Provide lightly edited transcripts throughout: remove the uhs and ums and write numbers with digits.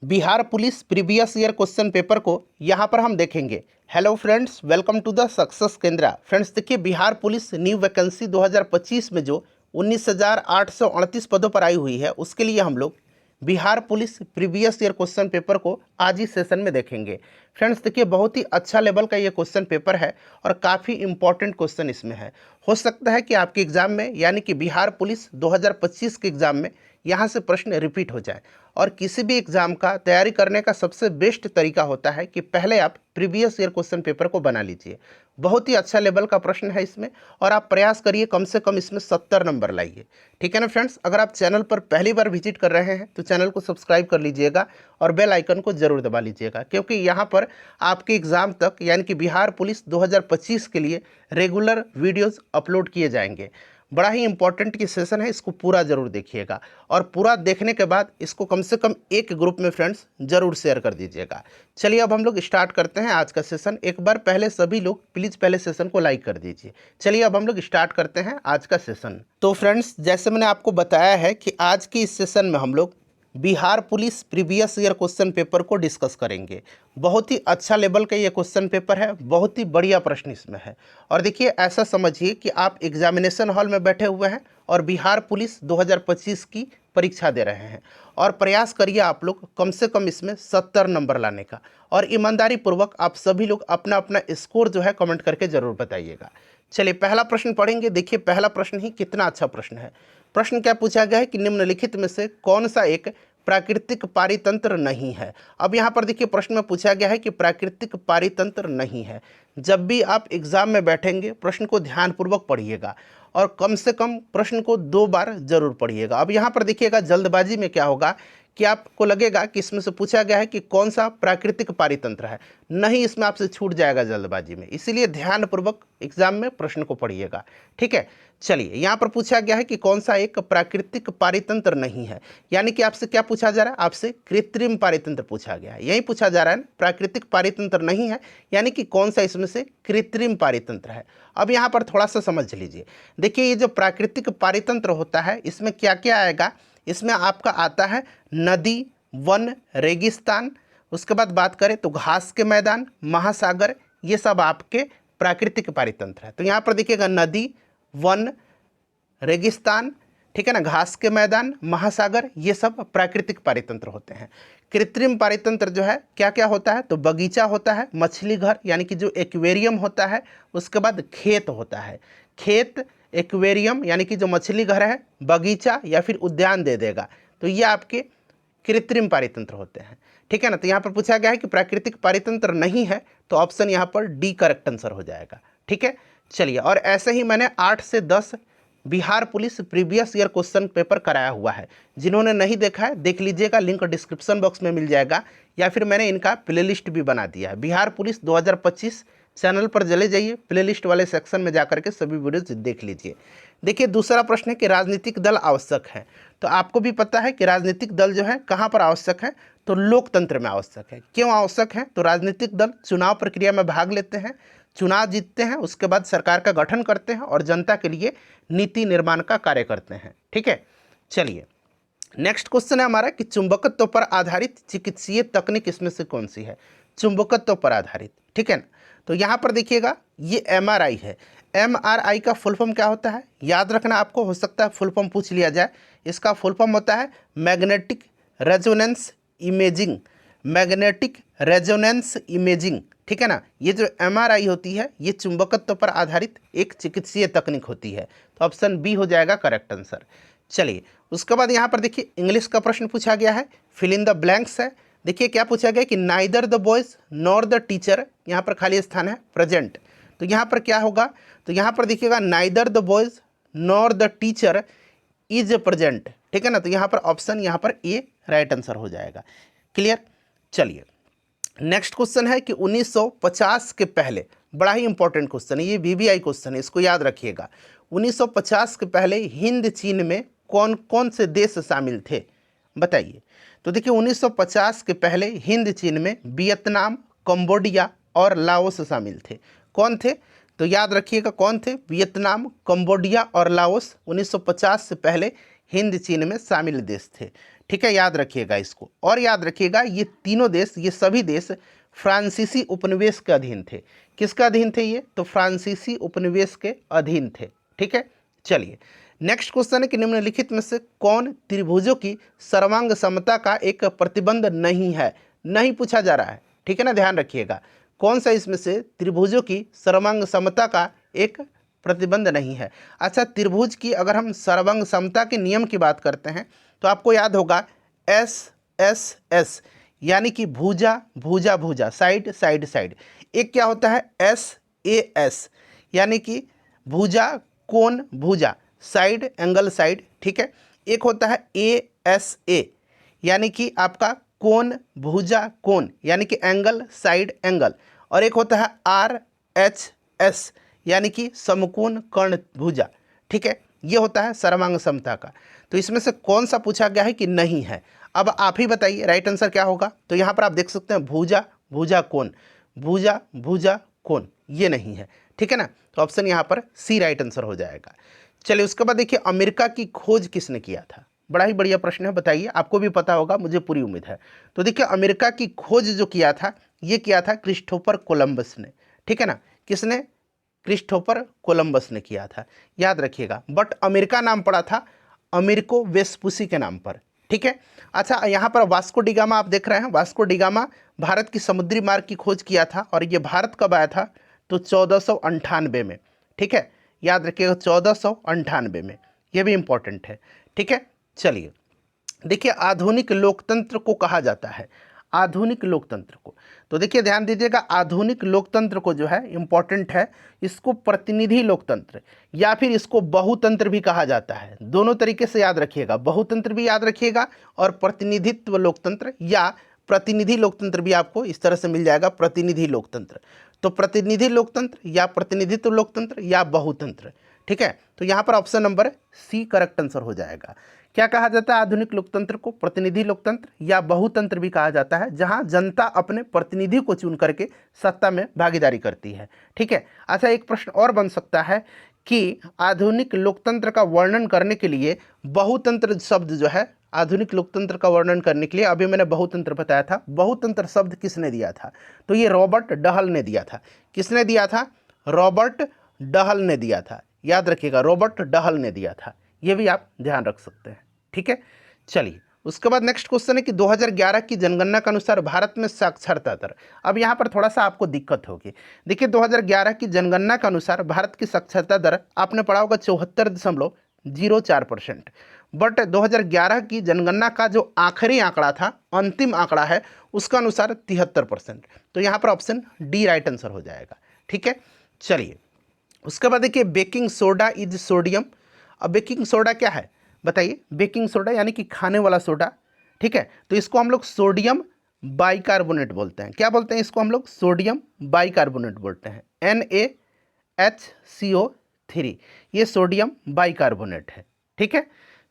Bihar police previous year question paper को यहाँ पर हम देखेंगे। Hello friends, welcome to the success Kendra. Friends देखिए, बिहार पुलिस न्यू वैकेंसी 2025 में जो 19,838 पदों पर आई हुई है, उसके लिए हम लोग Bihar police previous year question paper को आज ही सेशन में देखेंगे। फ्रेंड्स देखिए, बहुत ही अच्छा लेवल का ये क्वेश्चन पेपर है और काफ़ी इंपॉर्टेंट क्वेश्चन इसमें है। हो सकता है कि आपके एग्जाम में, यानी कि बिहार पुलिस 2025 के एग्जाम में यहाँ से प्रश्न रिपीट हो जाए। और किसी भी एग्जाम का तैयारी करने का सबसे बेस्ट तरीका होता है कि पहले आप प्रीवियस ईयर क्वेश्चन पेपर को बना लीजिए। बहुत ही अच्छा लेवल का प्रश्न है इसमें, और आप प्रयास करिए कम से कम इसमें 70 नंबर लाइए। ठीक है ना फ्रेंड्स। अगर आप चैनल पर पहली बार विजिट कर रहे हैं तो चैनल को सब्सक्राइब कर लीजिएगा और बेल आइकन को जरूर दबा लीजिएगा, क्योंकि यहाँ पर आपके एग्जाम तक, यानी कि बिहार पुलिस 2025 के लिए रेगुलर वीडियोज़ अपलोड किए जाएंगे। बड़ा ही इंपॉर्टेंट की सेशन है, इसको पूरा जरूर देखिएगा और पूरा देखने के बाद इसको कम से कम एक ग्रुप में फ्रेंड्स जरूर शेयर कर दीजिएगा। चलिए अब हम लोग स्टार्ट करते हैं आज का सेशन। एक बार पहले सभी लोग प्लीज़ पहले सेशन को लाइक कर दीजिए। चलिए अब हम लोग स्टार्ट करते हैं आज का सेशन। तो फ्रेंड्स, जैसे मैंने आपको बताया है कि आज की इस सेशन में हम लोग Bihar police previous year question paper को डिस्कस करेंगे। बहुत ही अच्छा लेवल का ये क्वेश्चन पेपर है, बहुत ही बढ़िया प्रश्न इसमें है। और देखिए, ऐसा समझिए कि आप एग्जामिनेशन हॉल में बैठे हुए हैं और बिहार पुलिस 2025 की परीक्षा दे रहे हैं, और प्रयास करिए आप लोग कम से कम इसमें 70 नंबर लाने का। और ईमानदारी पूर्वक आप सभी लोग अपना अपना स्कोर जो है कमेंट करके ज़रूर बताइएगा। चलिए पहला प्रश्न पढ़ेंगे। देखिए, पहला प्रश्न ही कितना अच्छा प्रश्न है। प्रश्न क्या पूछा गया है कि निम्नलिखित में से कौन सा एक प्राकृतिक पारितंत्र नहीं है। अब यहाँ पर देखिए, प्रश्न में पूछा गया है कि प्राकृतिक पारितंत्र नहीं है। जब भी आप एग्जाम में बैठेंगे, प्रश्न को ध्यानपूर्वक पढ़िएगा और कम से कम प्रश्न को 2 बार जरूर पढ़िएगा। अब यहाँ पर देखिएगा, जल्दबाजी में क्या होगा कि आपको लगेगा कि इसमें से पूछा गया है कि कौन सा प्राकृतिक पारितंत्र है। नहीं, इसमें आपसे छूट जाएगा जल्दबाजी में, इसीलिए ध्यानपूर्वक एग्जाम में प्रश्न को पढ़िएगा। ठीक है। चलिए, यहाँ पर पूछा गया है कि कौन सा एक प्राकृतिक पारितंत्र नहीं है, यानी कि आपसे क्या पूछा जा रहा है, आपसे कृत्रिम पारितंत्र पूछा गया है। यही पूछा जा रहा है, प्राकृतिक पारितंत्र नहीं है, यानी कि कौन सा इसमें से कृत्रिम पारितंत्र है। अब यहाँ पर थोड़ा सा समझ लीजिए। देखिए, ये जो प्राकृतिक पारितंत्र होता है, इसमें क्या क्या आएगा। इसमें आपका आता है नदी, वन, रेगिस्तान। उसके बाद बात करें तो घास के मैदान, महासागर, ये सब आपके प्राकृतिक पारितंत्र है। तो यहाँ पर देखिएगा, नदी, वन, रेगिस्तान, ठीक है ना, घास के मैदान, महासागर, ये सब प्राकृतिक पारितंत्र होते हैं। कृत्रिम पारितंत्र जो है क्या क्या होता है, तो बगीचा होता है, मछली घर यानी कि जो एक्वेरियम होता है, उसके बाद खेत होता है। खेत, एक्वेरियम यानी कि जो मछली घर है, बगीचा या फिर उद्यान दे देगा, तो ये आपके कृत्रिम पारितंत्र होते हैं। ठीक है ना। तो यहाँ पर पूछा गया है कि प्राकृतिक पारितंत्र नहीं है, तो ऑप्शन यहाँ पर डी करेक्ट आंसर हो जाएगा। ठीक है। चलिए, और ऐसे ही मैंने 8 से 10 Bihar police previous year question paper कराया हुआ है। जिन्होंने नहीं देखा है देख लीजिएगा, लिंक डिस्क्रिप्शन बॉक्स में मिल जाएगा, या फिर मैंने इनका प्लेलिस्ट भी बना दिया है। बिहार पुलिस 2025 चैनल पर चले जाइए, प्लेलिस्ट वाले सेक्शन में जाकर के सभी वीडियोज देख लीजिए। देखिए, दूसरा प्रश्न है कि राजनीतिक दल आवश्यक है। तो आपको भी पता है कि राजनीतिक दल जो है कहाँ पर आवश्यक है, तो लोकतंत्र में आवश्यक है। क्यों आवश्यक है, तो राजनीतिक दल चुनाव प्रक्रिया में भाग लेते हैं, चुनाव जीतते हैं, उसके बाद सरकार का गठन करते हैं और जनता के लिए नीति निर्माण का कार्य करते हैं। ठीक है। चलिए, नेक्स्ट क्वेश्चन है हमारा कि चुंबकत्व पर आधारित चिकित्सीय तकनीक इसमें से कौन सी है। चुंबकत्व पर आधारित, ठीक है ना। तो यहाँ पर देखिएगा, ये MRI है। MRI का फुल फॉर्म क्या होता है, याद रखना आपको, हो सकता है फुल फॉर्म पूछ लिया जाए। इसका फुल फॉर्म होता है magnetic resonance imaging. Magnetic resonance imaging, ठीक है ना। ये जो MRI होती है, ये चुंबकत्व पर आधारित एक चिकित्सीय तकनीक होती है। तो ऑप्शन बी हो जाएगा करेक्ट आंसर। चलिए, उसके बाद यहाँ पर देखिए, इंग्लिश का प्रश्न पूछा गया है, फिल इन द ब्लैंक्स है। देखिए क्या पूछा गया कि neither the boys nor the teacher, यहाँ पर खाली स्थान है, प्रेजेंट। तो यहाँ पर क्या होगा, तो यहाँ पर देखिएगा, neither the boys nor the teacher is present, ठीक है ना। तो यहाँ पर ऑप्शन, यहाँ पर ए राइट आंसर हो जाएगा। क्लियर। चलिए, नेक्स्ट क्वेश्चन है कि 1950 के पहले, बड़ा ही इंपॉर्टेंट क्वेश्चन है, ये VVI क्वेश्चन है, इसको याद रखिएगा। 1950 के पहले हिंद चीन में कौन कौन से देश शामिल थे, बताइए। तो देखिए, 1950 के पहले हिंद चीन में वियतनाम, कंबोडिया और लाओस शामिल थे। कौन थे, तो याद रखिएगा कौन थे, वियतनाम, कंबोडिया और लाओस 1950 से पहले हिंद चीन में शामिल देश थे। ठीक है, याद रखिएगा इसको। और याद रखिएगा ये तीनों देश, ये सभी देश फ्रांसीसी उपनिवेश के अधीन थे। किसके अधीन थे ये? तो फ्रांसीसी उपनिवेश के अधीन थे। ठीक है, चलिए नेक्स्ट क्वेश्चन है कि निम्नलिखित में से कौन त्रिभुजों की सर्वांग समता का एक प्रतिबंध नहीं है? नहीं पूछा जा रहा है, ठीक है ना, ध्यान रखिएगा। कौन सा इसमें से त्रिभुजों की सर्वांग समता का एक प्रतिबंध नहीं है? अच्छा, त्रिभुज की अगर हम सर्वांग समता के नियम की बात करते हैं तो आपको याद होगा SSS, यानी कि भुजा भुजा भुजा, साइड साइड साइड। एक क्या होता है SAS, यानी कि भुजा कोण भुजा, साइड एंगल साइड। ठीक है, एक होता है ASA, यानी कि आपका कोण भुजा कोण, यानी कि एंगल साइड एंगल। और एक होता है RHS, यानी कि समकोण कर्ण भुजा। ठीक है, ये होता है सर्वांग समता का। तो इसमें से कौन सा पूछा गया है कि नहीं है? अब आप ही बताइए राइट आंसर क्या होगा। तो यहाँ पर आप देख सकते हैं भुजा भुजा कोण, भुजा भुजा कोण, ये नहीं है। ठीक है ना, तो ऑप्शन यहाँ पर सी राइट आंसर हो जाएगा। चलिए उसके बाद देखिए, अमेरिका की खोज किसने किया था? बड़ा ही बढ़िया प्रश्न है, बताइए, आपको भी पता होगा, मुझे पूरी उम्मीद है। तो देखिए अमेरिका की खोज जो किया था, ये किया था क्रिस्टोफर कोलंबस ने। ठीक है ना, किसने? क्रिस्टोफर कोलंबस ने किया था, याद रखिएगा। बट अमेरिका नाम पड़ा था अमेरिको वेस्पुसी के नाम पर। ठीक है, अच्छा यहाँ पर वास्को डिगामा आप देख रहे हैं, वास्को डिगामा भारत की समुद्री मार्ग की खोज किया था। और ये भारत कब आया था? तो 1498 में। ठीक है, याद रखिएगा 1498 में, ये भी इंपॉर्टेंट है। ठीक है, चलिए देखिए, आधुनिक लोकतंत्र को कहा जाता है, आधुनिक लोकतंत्र को। तो देखिए ध्यान दीजिएगा, आधुनिक लोकतंत्र को जो है इंपॉर्टेंट है, इसको प्रतिनिधि लोकतंत्र या फिर इसको बहुतंत्र भी कहा जाता है। दोनों तरीके से याद रखिएगा, बहुतंत्र भी याद रखिएगा और प्रतिनिधित्व लोकतंत्र या प्रतिनिधि लोकतंत्र भी आपको इस तरह से मिल जाएगा, प्रतिनिधि लोकतंत्र। तो प्रतिनिधि लोकतंत्र या प्रतिनिधित्व लोकतंत्र या बहुतंत्र। ठीक है, तो यहाँ पर option number C correct answer हो जाएगा। क्या कहा जाता है आधुनिक लोकतंत्र को? प्रतिनिधि लोकतंत्र या बहुतंत्र भी कहा जाता है, जहां जनता अपने प्रतिनिधि को चुन करके सत्ता में भागीदारी करती है। ठीक है, अच्छा एक प्रश्न और बन सकता है कि आधुनिक लोकतंत्र का वर्णन करने के लिए बहुतंत्र शब्द जो है, आधुनिक लोकतंत्र का वर्णन करने के लिए, अभी मैंने बहुतंत्र बताया था, बहुतंत्र शब्द किसने दिया था? तो ये रॉबर्ट डहल ने दिया था। किसने दिया था? रॉबर्ट डहल ने दिया था, याद रखिएगा, रॉबर्ट डहल ने दिया था। ये भी आप ध्यान रख सकते हैं। ठीक है, चलिए उसके बाद नेक्स्ट क्वेश्चन है कि 2011 की जनगणना के अनुसार भारत में साक्षरता दर। अब यहाँ पर थोड़ा सा आपको दिक्कत होगी। देखिए 2011 की जनगणना के अनुसार भारत की साक्षरता दर आपने पढ़ा होगा 74.04%। बट 2011 की जनगणना का जो आखिरी आंकड़ा था, अंतिम आंकड़ा है, उसका अनुसार 73%। तो यहाँ पर ऑप्शन डी राइट आंसर हो जाएगा। ठीक है, चलिए उसके बाद देखिए, बेकिंग सोडा इज सोडियम। अब बेकिंग सोडा क्या है बताइए? बेकिंग सोडा यानी कि खाने वाला सोडा। ठीक है, तो इसको हम लोग सोडियम बाइकार्बोनेट बोलते हैं। क्या बोलते हैं इसको हम लोग? सोडियम बाइकार्बोनेट बोलते हैं, NaHCO3, ये सोडियम बाइकार्बोनेट है। ठीक है,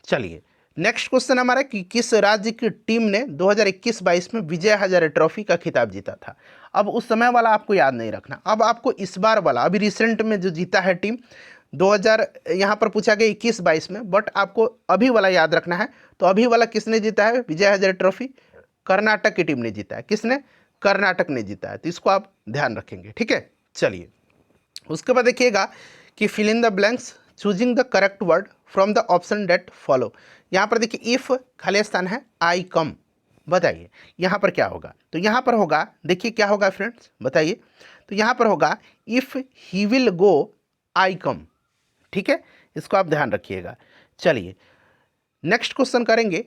चलिए नेक्स्ट क्वेश्चन हमारा कि किस राज्य की टीम ने 2021-22 में विजय हजारे ट्रॉफी का खिताब जीता था? अब उस समय वाला आपको याद नहीं रखना, अब आपको इस बार वाला, अभी रिसेंट में जो जीता है टीम 2000, यहाँ पर पूछा गया 21-22 में, बट आपको अभी वाला याद रखना है। तो अभी वाला किसने जीता है विजय हजारे ट्रॉफी? कर्नाटक की टीम ने जीता है। किसने? कर्नाटक ने जीता है। तो इसको आप ध्यान रखेंगे। ठीक है, चलिए उसके बाद देखिएगा कि fill in the blanks choosing the correct word from the option that follow. यहाँ पर देखिए इफ खाली स्थान है आई कम, बताइए यहाँ पर क्या होगा? तो यहाँ पर होगा, देखिए क्या होगा फ्रेंड्स बताइए? तो यहाँ पर होगा इफ ही विल गो आई कम। ठीक है, इसको आप ध्यान रखिएगा। चलिए नेक्स्ट क्वेश्चन करेंगे,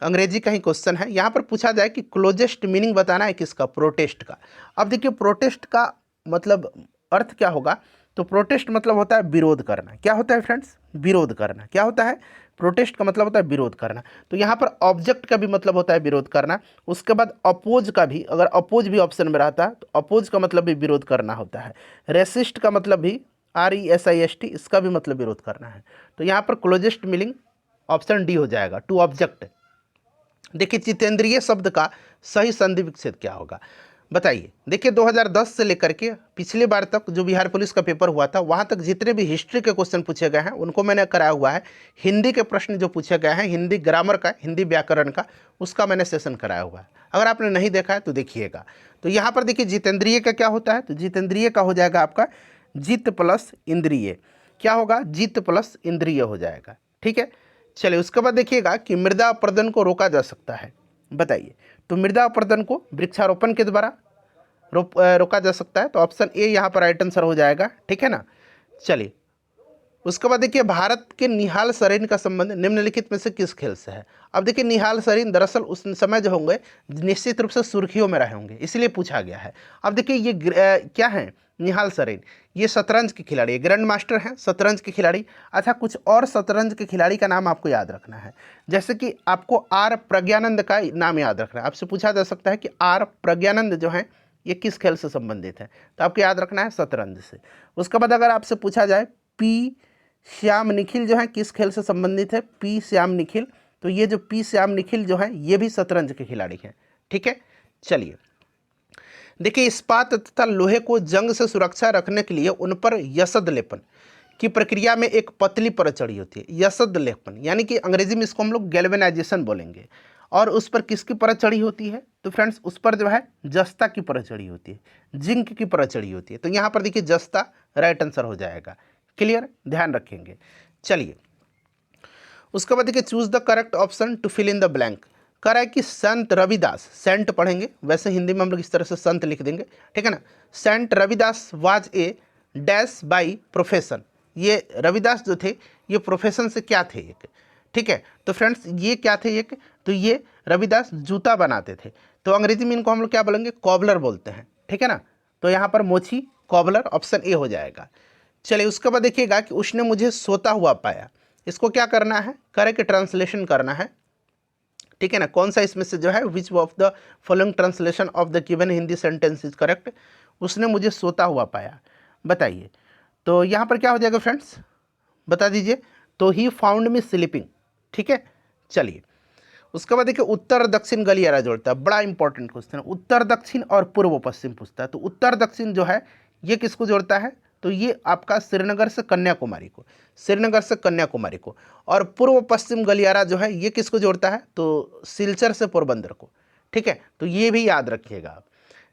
अंग्रेजी का ही क्वेश्चन है। यहाँ पर पूछा जाए कि क्लोजेस्ट मीनिंग बताना है किसका? प्रोटेस्ट का। अब देखिए प्रोटेस्ट का मतलब अर्थ क्या होगा? तो प्रोटेस्ट मतलब होता है विरोध करना। क्या होता है फ्रेंड्स? विरोध करना। क्या होता है? प्रोटेस्ट का मतलब होता है विरोध करना। तो यहाँ पर ऑब्जेक्ट का भी मतलब होता है विरोध करना। उसके बाद अपोज का भी, अगर अपोज भी ऑप्शन में रहता है तो अपोज का मतलब भी विरोध करना होता है। रेसिस्ट का मतलब भी RESIST, इसका भी मतलब विरोध करना है। तो यहाँ पर क्लोजेस्ट मीनिंग ऑप्शन डी हो जाएगा, टू ऑब्जेक्ट। देखिए जितेंद्रिय शब्द का सही संधि विच्छेद क्या होगा? बताइए, देखिए 2010 से लेकर के पिछले बार तक जो बिहार पुलिस का पेपर हुआ था वहाँ तक जितने भी हिस्ट्री के क्वेश्चन पूछे गए हैं उनको मैंने कराया हुआ है। हिंदी के प्रश्न जो पूछे गए हैं, हिंदी ग्रामर का, हिंदी व्याकरण का, उसका मैंने सेशन कराया हुआ है। अगर आपने नहीं देखा है तो देखिएगा। तो यहाँ पर देखिए जितेंद्रिय का क्या होता है, तो जितेंद्रिय का हो जाएगा आपका जित प्लस इंद्रिय। क्या होगा, जित प्लस इंद्रिय हो जाएगा। ठीक है, चलिए उसके बाद देखिएगा कि मृदा अपरदन को रोका जा सकता है। बताइए, तो मृदा अपरदन को वृक्षारोपण के द्वारा रोका जा सकता है। तो ऑप्शन ए यहाँ पर राइट आंसर हो जाएगा। ठीक है ना। चलिए उसके बाद देखिए भारत के निहाल सरीन का संबंध निम्नलिखित में से किस खेल से है। अब देखिए निहाल सरीन दरअसल उस समय जो होंगे निश्चित रूप से सुर्खियों में रहे होंगे, इसलिए पूछा गया है। अब देखिए ये क्या है, निहाल सरीन ये शतरंज के खिलाड़ी, ग्रैंड मास्टर हैं शतरंज के खिलाड़ी। अच्छा, कुछ और शतरंज के खिलाड़ी का नाम आपको याद रखना है, जैसे कि आपको आर प्रज्ञानंद का नाम याद रखना है। आपसे पूछा जा सकता है कि आर प्रज्ञानंद जो है ये किस खेल से संबंधित है, तो आपको याद रखना है शतरंज से। उसके बाद अगर आपसे पूछा जाए पी श्याम निखिल जो है किस खेल से संबंधित है, पी श्याम निखिल, तो ये जो पी श्याम निखिल जो है ये भी शतरंज के खिलाड़ी हैं। ठीक है, चलिए देखिए इस्पात तथा लोहे को जंग से सुरक्षा रखने के लिए उन पर यसद लेपन की प्रक्रिया में एक पतली परत चढ़ी होती है। यसद लेपन यानी कि अंग्रेजी में इसको हम लोग गैल्वेनाइजेशन बोलेंगे। और उस पर किसकी परत चढ़ी होती है, तो फ्रेंड्स उस पर जो है जस्ता की परत चढ़ी होती है, जिंक की परत चढ़ी होती है। तो यहाँ पर देखिए जस्ता राइट आंसर हो जाएगा। क्लियर, ध्यान रखेंगे। चलिए उसके बाद देखिए choose the correct option to fill in the blank. कह रहा है कि संत रविदास, सेंट पढ़ेंगे, वैसे हिंदी में हम लोग इस तरह से संत लिख देंगे। ठीक है ना। Saint Ravidas was a dash by profession. ये रविदास जो थे ये प्रोफेशन से क्या थे एक। ठीक है, तो फ्रेंड्स ये क्या थे एक, तो ये रविदास जूता बनाते थे। तो अंग्रेजी में इनको हम लोग क्या बोलेंगे, कॉबलर बोलते हैं। ठीक है ना। तो यहाँ पर मोची कॉबलर ऑप्शन ए हो जाएगा। चलिए उसके बाद देखिएगा कि उसने मुझे सोता हुआ पाया। इसको क्या करना है, करेक्ट ट्रांसलेशन करना है। ठीक है ना, कौन सा इसमें से जो है which of the following translation of the given Hindi sentence is correct. उसने मुझे सोता हुआ पाया, बताइए। तो यहाँ पर क्या हो जाएगा फ्रेंड्स, बता दीजिए। तो ही फाउंड मी स्लीपिंग। ठीक है, चलिए उसके बाद देखिए उत्तर दक्षिण गलियारा जोड़ता है, बड़ा इंपॉर्टेंट क्वेश्चन है। उत्तर दक्षिण और पूर्व पश्चिम पूछता है। तो उत्तर दक्षिण जो है ये किसको जोड़ता है, तो ये आपका श्रीनगर से कन्याकुमारी को, श्रीनगर से कन्याकुमारी को। और पूर्व पश्चिम गलियारा जो है ये किसको जोड़ता है, तो सिलचर से पोरबंदर को। ठीक है, तो ये भी याद रखिएगा आप।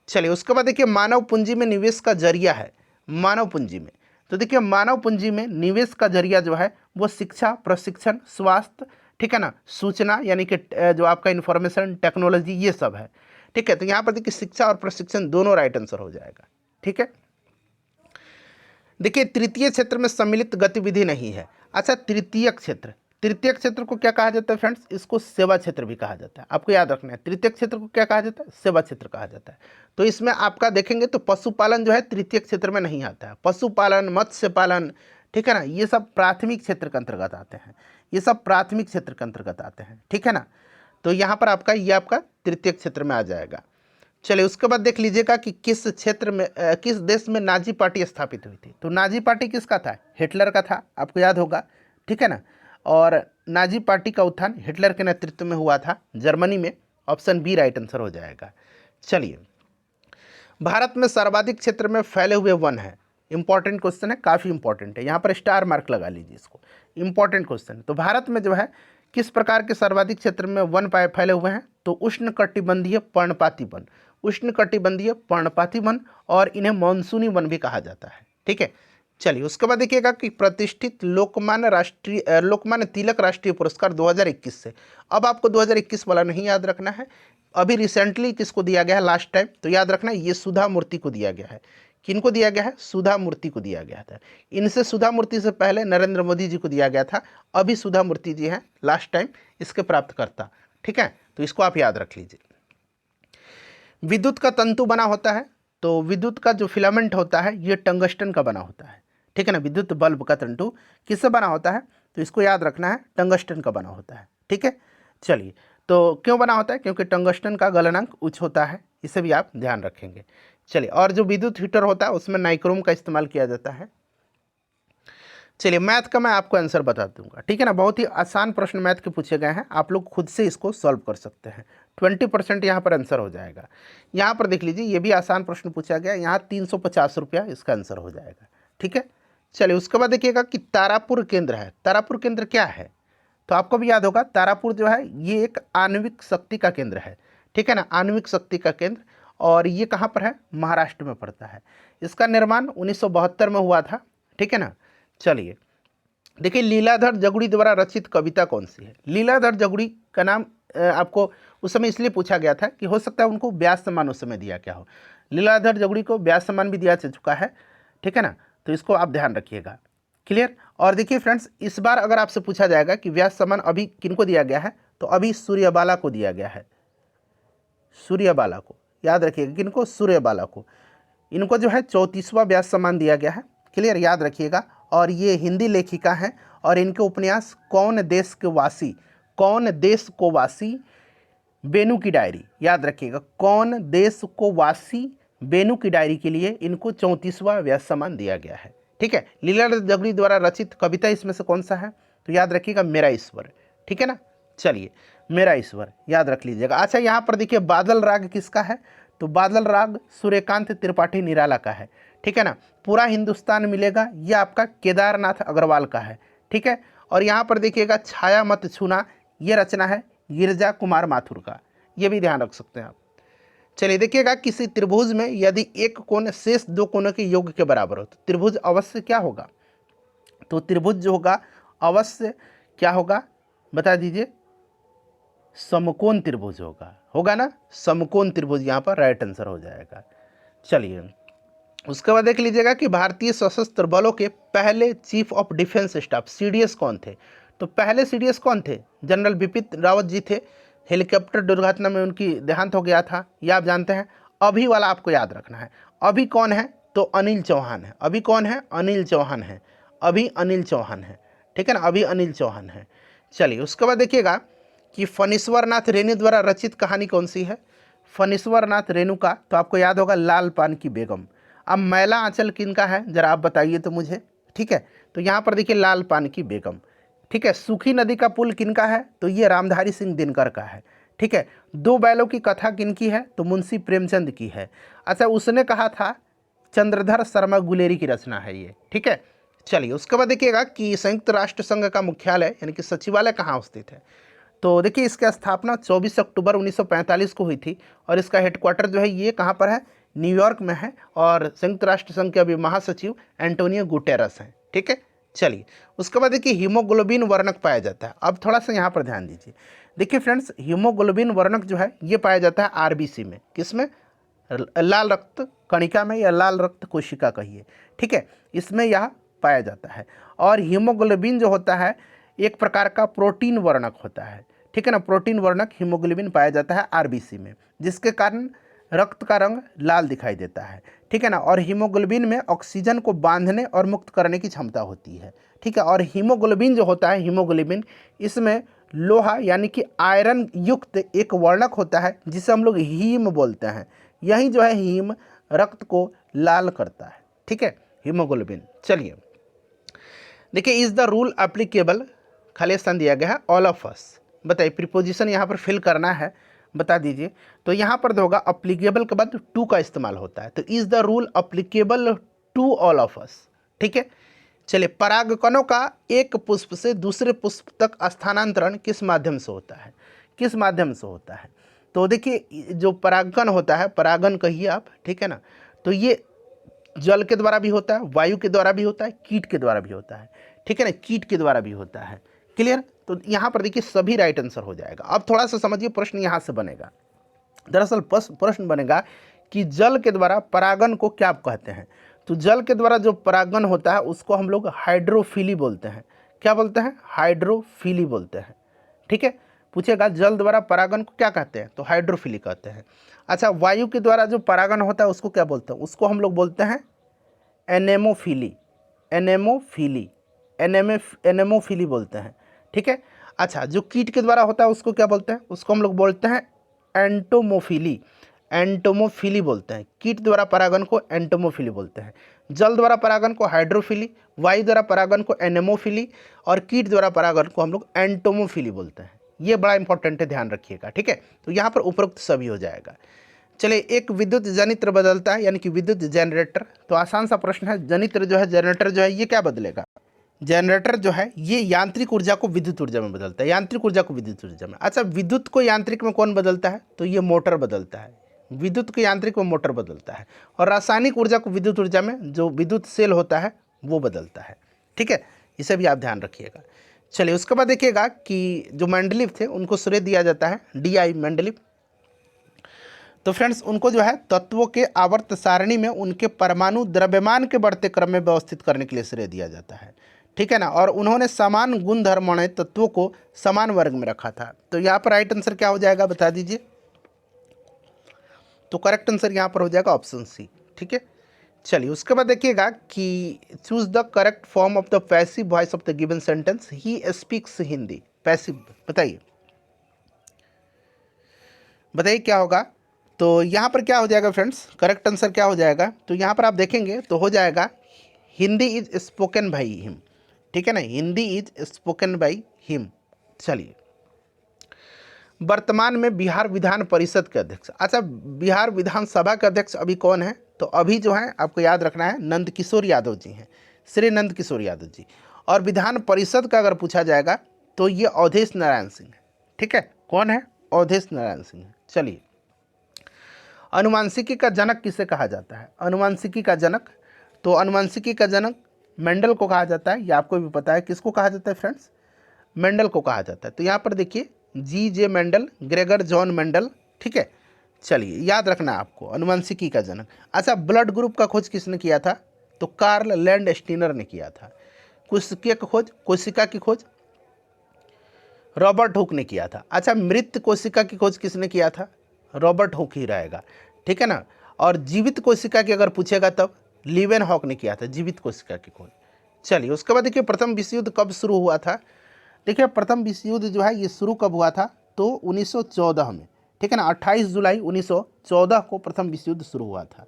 चलिए उसके बाद देखिए मानव पूंजी में निवेश का जरिया है, मानव पूंजी में। तो देखिए मानव पूंजी में निवेश का जरिया जो है वो शिक्षा, प्रशिक्षण, स्वास्थ्य, ठीक है ना, सूचना यानी कि जो आपका इंफॉर्मेशन टेक्नोलॉजी ये सब है। ठीक है, तो यहाँ पर देखिए शिक्षा और प्रशिक्षण दोनों राइट आंसर हो जाएगा। ठीक है, देखिए तृतीय क्षेत्र में सम्मिलित गतिविधि नहीं है। अच्छा, तृतीय क्षेत्र, तृतीय क्षेत्र को क्या कहा जाता है फ्रेंड्स, इसको सेवा क्षेत्र भी कहा जाता है। आपको याद रखना है तृतीय क्षेत्र को क्या कहा जाता है, सेवा क्षेत्र कहा जाता है। तो इसमें आपका देखेंगे तो पशुपालन जो है तृतीय क्षेत्र में नहीं आता है। पशुपालन, मत्स्य पालन, ठीक है ना, ये सब प्राथमिक क्षेत्र के अंतर्गत आते हैं, ये सब प्राथमिक क्षेत्र के अंतर्गत आते हैं। ठीक है ना, तो यहाँ पर आपका ये आपका तृतीय क्षेत्र में आ जाएगा। चलिए उसके बाद देख लीजिएगा कि किस क्षेत्र में किस देश में नाजी पार्टी स्थापित हुई थी। तो नाजी पार्टी किसका था, हिटलर का था, आपको याद होगा। ठीक है ना, और नाजी पार्टी का उत्थान हिटलर के नेतृत्व में हुआ था जर्मनी में। ऑप्शन बी राइट आंसर हो जाएगा। चलिए भारत में सर्वाधिक क्षेत्र में फैले हुए वन है, इंपॉर्टेंट क्वेश्चन है, काफ़ी इंपॉर्टेंट है, यहाँ पर स्टार मार्क लगा लीजिए इसको, इंपॉर्टेंट क्वेश्चन है। तो भारत में जो है किस प्रकार के सर्वाधिक क्षेत्र में वन फैले हुए हैं, तो उष्णकटिबंधीय पर्णपाती वन, उष्णकटिबंधीय पर्णपाती वन, और इन्हें मानसूनी वन भी कहा जाता है। ठीक है, चलिए उसके बाद देखिएगा कि प्रतिष्ठित लोकमान्य तिलक राष्ट्रीय पुरस्कार 2021 से, अब आपको 2021 वाला नहीं याद रखना है, अभी रिसेंटली किसको दिया गया है लास्ट टाइम, तो याद रखना ये सुधा मूर्ति को दिया गया है। किनको दिया गया है, सुधा मूर्ति को दिया गया था। इनसे सुधा मूर्ति से पहले नरेंद्र मोदी जी को दिया गया था, अभी सुधा मूर्ति जी हैं लास्ट टाइम इसके प्राप्तकर्ता। ठीक है, तो इसको आप याद रख लीजिए। विद्युत का तंतु बना होता है, तो विद्युत का जो फिलामेंट होता है ये टंगस्टन का बना होता है। ठीक है ना, विद्युत बल्ब का तंतु किससे बना होता है, तो इसको याद रखना है टंगस्टन का बना होता है। ठीक है, चलिए तो क्यों बना होता है, क्योंकि टंगस्टन का गलनांक उच्च होता है, इसे भी आप ध्यान रखेंगे। चलिए, और जो विद्युत हीटर होता है उसमें नाइक्रोम का इस्तेमाल किया जाता है। चलिए मैथ का मैं आपको आंसर बता दूंगा। ठीक है ना, बहुत ही आसान प्रश्न मैथ के पूछे गए हैं, आप लोग खुद से इसको सॉल्व कर सकते हैं। 20% यहाँ पर आंसर हो जाएगा। यहाँ पर देख लीजिए, ये भी आसान प्रश्न पूछा गया, यहाँ 350 रुपया इसका आंसर हो जाएगा। ठीक है, चलिए उसके बाद देखिएगा कि तारापुर केंद्र है। तारापुर केंद्र क्या है? तो आपको भी याद होगा, तारापुर जो है ये एक आणविक शक्ति का केंद्र है। ठीक है ना, आणविक शक्ति का केंद्र, और ये कहाँ पर है? महाराष्ट्र में पड़ता है। इसका निर्माण 1972 में हुआ था। ठीक है ना, चलिए देखिए, लीलाधर जगुड़ी द्वारा रचित कविता कौन सी है? लीलाधर जगुड़ी का नाम आपको उस समय इसलिए पूछा गया था कि हो सकता है उनको व्यास सम्मान उस समय दिया क्या हो। लीलाधर जगुड़ी को व्यास सम्मान भी दिया जा चुका है। ठीक है ना, तो इसको आप ध्यान रखिएगा। क्लियर? और देखिए फ्रेंड्स, इस बार अगर आपसे पूछा जाएगा कि व्यास सम्मान अभी किनको दिया गया है, तो अभी सूर्यबाला को दिया गया है। सूर्यबाला को याद रखिएगा, किनको? सूर्यबाला को। इनको जो है 34वां व्यास सम्मान दिया गया है। क्लियर, याद रखिएगा। और ये हिंदी लेखिका हैं, और इनके उपन्यास कौन देश के वासी, कौन देश को वासी, बेनू की डायरी, याद रखिएगा, कौन देश को वासी, बेनू की डायरी के लिए इनको 34वां व्यास सम्मान दिया गया है। ठीक है, लीलाधर जगुड़ी द्वारा रचित कविता इसमें से कौन सा है? तो याद रखिएगा, मेरा ईश्वर। ठीक है ना, चलिए मेरा ईश्वर याद रख लीजिएगा। अच्छा, यहाँ पर देखिए बादल राग किसका है? तो बादल राग सूर्यकांत त्रिपाठी निराला का है। ठीक है ना, पूरा हिंदुस्तान मिलेगा, यह आपका केदारनाथ अग्रवाल का है। ठीक है, और यहाँ पर देखिएगा छाया मत छूना, ये रचना है गिरजा कुमार माथुर का, ये भी ध्यान रख सकते हैं आप। चलिए देखिएगा, किसी त्रिभुज में यदि एक कोण शेष दो कोणों के योग के बराबर हो तो त्रिभुज अवश्य क्या होगा? तो त्रिभुज जो होगा अवश्य क्या होगा, बता दीजिए? समकोण त्रिभुज होगा, होगा ना? समकोण त्रिभुज यहाँ पर राइट आंसर हो जाएगा। चलिए उसके बाद देख लीजिएगा कि भारतीय सशस्त्र बलों के पहले chief of defence staff CDS कौन थे? तो पहले सीडीएस कौन थे? जनरल बिपिन रावत जी थे। हेलीकॉप्टर दुर्घटना में उनकी देहांत हो गया था, यह आप जानते हैं। अभी वाला आपको याद रखना है। अभी कौन है? तो अनिल चौहान है। अभी कौन है? अनिल चौहान है। अभी अनिल चौहान है। ठीक है ना, अभी अनिल चौहान है। चलिए उसके बाद देखिएगा कि फणीश्वर नाथ रेणु द्वारा रचित कहानी कौन सी है? फणीश्वर नाथ रेणु का तो आपको याद होगा लाल पान की बेगम। अब मैला आंचल किनका है, जरा आप बताइए तो मुझे। ठीक है, तो यहाँ पर देखिए लाल पान की बेगम। ठीक है, सूखी नदी का पुल किनका है? तो ये रामधारी सिंह दिनकर का है। ठीक है, दो बैलों की कथा किनकी है? तो मुंशी प्रेमचंद की है। अच्छा, उसने कहा था चंद्रधर शर्मा गुलेरी की रचना है ये। ठीक है, चलिए उसके बाद देखिएगा कि संयुक्त राष्ट्र संघ का मुख्यालय यानी कि सचिवालय कहाँ स्थित है? तो देखिए इसकी स्थापना 24 अक्टूबर 1945 को हुई थी, और इसका हेडक्वार्टर जो है ये कहाँ पर है? न्यूयॉर्क में है, और संयुक्त राष्ट्र संघ के अभी महासचिव एंटोनियो गुटेरस हैं। ठीक है, चलिए उसके बाद देखिए हीमोग्लोबिन वर्णक पाया जाता है। अब थोड़ा सा यहाँ पर ध्यान दीजिए। देखिए फ्रेंड्स, हीमोग्लोबिन वर्णक जो है ये पाया जाता है आरबीसी में। किसमें? लाल रक्त कणिका में, या लाल रक्त कोशिका कहिए। ठीक है, इसमें यह पाया जाता है। और हीमोग्लोबिन जो होता है एक प्रकार का प्रोटीन वर्णक होता है। ठीक है ना, प्रोटीन वर्णक हीमोग्लोबिन पाया जाता है आरबीसी में, जिसके कारण रक्त का रंग लाल दिखाई देता है। ठीक है ना, और हीमोग्लोबिन में ऑक्सीजन को बांधने और मुक्त करने की क्षमता होती है। ठीक है, और हीमोग्लोबिन जो होता है, हीमोग्लोबिन इसमें लोहा यानी कि आयरन युक्त एक वर्णक होता है जिसे हम लोग हीम बोलते हैं। यही जो है हीम रक्त को लाल करता है। ठीक है, हीमोग्लोबिन। चलिए देखिए, इज द रूल एप्लीकेबल, खाली स्थान दिया गया है ऑल ऑफ अस। बताइए, प्रीपोजिशन यहाँ पर फिल करना है, बता दीजिए। तो यहाँ पर होगा अप्लीकेबल के बाद टू का इस्तेमाल होता है, तो is the rule applicable to all of us. ठीक है, चलिए परागकणों का एक पुष्प से दूसरे पुष्प तक स्थानांतरण किस माध्यम से होता है? किस माध्यम से होता है? तो देखिए जो परागकण होता है, परागन कहिए आप। ठीक है ना, तो ये जल के द्वारा भी होता है, वायु के द्वारा भी होता है, कीट के द्वारा भी होता है। ठीक है ना, कीट के द्वारा भी होता है। क्लियर? तो यहाँ पर देखिए सभी राइट आंसर हो जाएगा। अब थोड़ा सा समझिए, प्रश्न यहाँ से बनेगा। दरअसल प्रश्न बनेगा कि जल के द्वारा परागन को क्या कहते हैं? तो जल के द्वारा जो परागन होता है उसको हम लोग हाइड्रोफिली बोलते हैं। क्या बोलते हैं? हाइड्रोफिली बोलते हैं। ठीक है, पूछेगा जल द्वारा परागन को क्या कहते हैं? तो हाइड्रोफिली कहते हैं। अच्छा, वायु के द्वारा जो परागन होता है उसको क्या बोलते हैं? उसको हम लोग बोलते हैं एनेमोफिली। एनेमोफिली, एनेमोफिली बोलते हैं। ठीक है, अच्छा जो कीट के द्वारा होता है उसको क्या बोलते हैं? उसको हम लोग बोलते हैं एंटोमोफिली। एंटोमोफिली बोलते हैं। कीट द्वारा परागन को एंटोमोफिली बोलते हैं। जल द्वारा परागन को हाइड्रोफिली, वायु द्वारा परागन को एनेमोफिली, और कीट द्वारा परागन को हम लोग एंटोमोफिली बोलते हैं। ये बड़ा इंपॉर्टेंट है, ध्यान रखिएगा, ठीक है। तो यहाँ पर उपरोक्त सभी हो जाएगा। चलिए, एक विद्युत जनित्र बदलता है, यानी कि विद्युत जनरेटर। तो आसान सा प्रश्न है, जनित्र जो है, जनरेटर जो है, ये क्या बदलेगा? जनरेटर जो है ये यांत्रिक ऊर्जा को विद्युत ऊर्जा में बदलता है, यांत्रिक ऊर्जा को विद्युत ऊर्जा में। अच्छा, विद्युत को यांत्रिक में कौन बदलता है? तो ये मोटर बदलता है। विद्युत को यांत्रिक में मोटर बदलता है, और रासायनिक ऊर्जा को विद्युत ऊर्जा में जो विद्युत सेल होता है वो बदलता है, ठीक है। इसे भी आप ध्यान रखिएगा। चलिए, उसके बाद देखिएगा कि जो मेंडलीव थे उनको श्रेय दिया जाता है, DI मेंडलीव। तो फ्रेंड्स, उनको जो है तत्वों के आवर्त सारणी में उनके परमाणु द्रव्यमान के बढ़ते क्रम में व्यवस्थित करने के लिए श्रेय दिया जाता है, ठीक है ना। और उन्होंने समान गुण धर्म वाले तत्वों को समान वर्ग में रखा था। तो यहाँ पर राइट आंसर क्या हो जाएगा, बता दीजिए। तो करेक्ट आंसर यहाँ पर हो जाएगा ऑप्शन सी, ठीक है। चलिए, उसके बाद देखिएगा कि choose the correct form of the passive voice of the given sentence, he speaks Hindi. Passive बताइए, बताइए क्या होगा। तो यहाँ पर क्या हो जाएगा फ्रेंड्स, करेक्ट आंसर क्या हो जाएगा? तो यहाँ पर आप देखेंगे तो हो जाएगा Hindi is spoken by him, ठीक है ना, Hindi is spoken by him. चलिए, वर्तमान में बिहार विधान परिषद के अध्यक्ष। अच्छा, बिहार विधानसभा के अध्यक्ष अभी कौन है? तो अभी जो है आपको याद रखना है, नंद किशोर यादव जी हैं, श्री नंद किशोर यादव जी। और विधान परिषद का अगर पूछा जाएगा तो ये अवधेश नारायण सिंह है, ठीक है। कौन है? अवधेश नारायण सिंह है। चलिए, अनुवांशिकी का जनक किसे कहा जाता है? अनुवांशिकी का जनक, तो अनुवांशिकी का जनक मेंडल को कहा जाता है। ये आपको भी पता है, किसको कहा जाता है फ्रेंड्स? मेंडल को कहा जाता है। तो यहाँ पर देखिए, G.J. Mendel, Gregor John Mendel, ठीक है। चलिए, याद रखना आपको, अनुवांशिकी का जनक। अच्छा, ब्लड ग्रुप का खोज किसने किया था? तो कार्ल लैंडस्टीनर ने किया था। कोशिका की खोज रॉबर्ट हुक ने किया था। अच्छा, मृत कोशिका की खोज किसने किया था? रॉबर्ट हुक ही रहेगा, ठीक है ना। और जीवित कोशिका की अगर पूछेगा तब लीवेन हॉक ने किया था, जीवित कोशिका की खोज। चलिए, उसके बाद देखिए, प्रथम विश्व युद्ध कब शुरू हुआ था? देखिए, प्रथम विश्व युद्ध जो है ये शुरू कब हुआ था? तो 1914 में, ठीक है ना। 28 जुलाई 1914 को प्रथम विश्व युद्ध शुरू हुआ था,